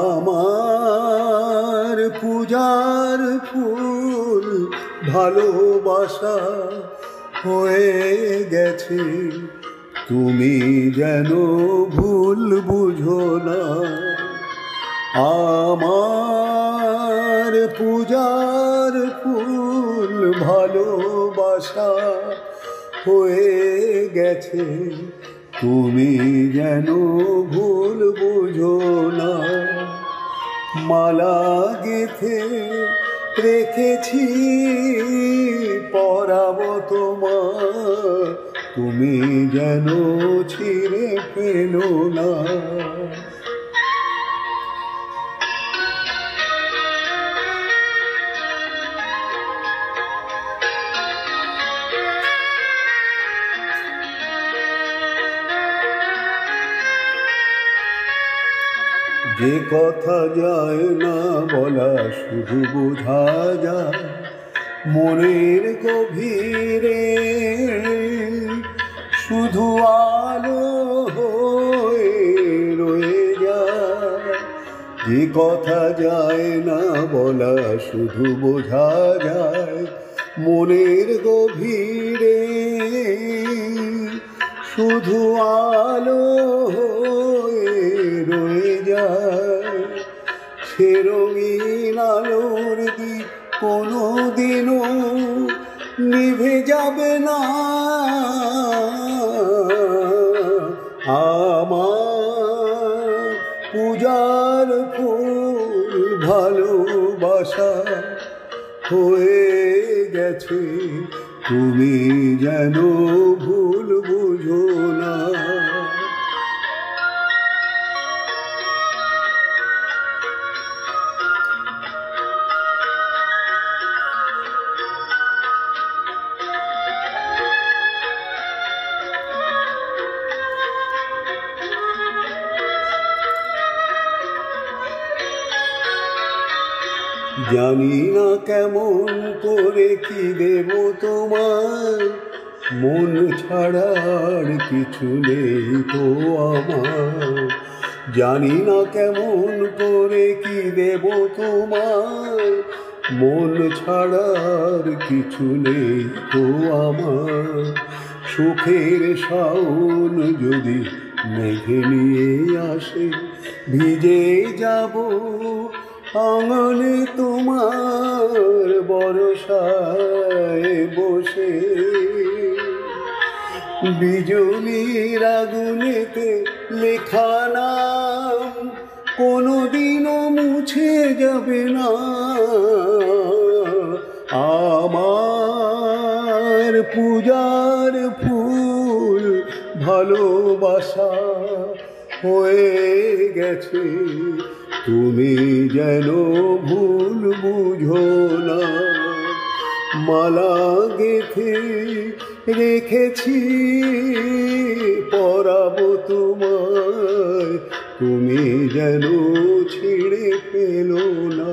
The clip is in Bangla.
আমার পূজার ফুল ভালোবাসা হয়ে গেছে, তুমি যেন ভুল বুঝো না। আমার পূজার ফুল ভালোবাসা হয়ে গেছে, তুমি যেন ভুল বুঝো না। মালা গেঁথে রেখেছি পরাবো তোমার, তুমি যেন ছিঁড়ে ফেলো না। যে কথা যায় না বলা শুধু বোঝা যায় মনের গভীরে, শুধু আলো হয়ে রয়ে যায়। যে কথা যায় না বলা শুধু বোঝা যায় মনের গভীরে, শুধু আলো হয়ে রয়ে যায়। সে রঙিন আলোর দিক কোনোদিনও নিভে যাবে না। আমার পূজার ফুল ভালোবাসা হয়ে গেছে, তুমি যেন ভুল বুঝো না। জানি না কেমন করে কি দেব তোমার, মন ছাড়ার কিছু নেই তো আমার। জানি না কেমন করে কি দেব তোমার, মন ছাড়ার কিছু নেই তো আমার। সুখের শাওন যদি মেঘে নিয়ে আসে, ভিজে যাব আঙনে তোমার বরসায় বসে। বিজুলির আগুনেতে লেখা নাম কোনোদিনও মুছে যাবে না। আমার পূজার ফুল ভালোবাসা হয়ে গেছে, তুমি যেন ভুল বুঝো না। মালা গেঁথে রেখেছি পরাবো তোমায়, তুমি যেন ছিঁড়ে ফেলো না।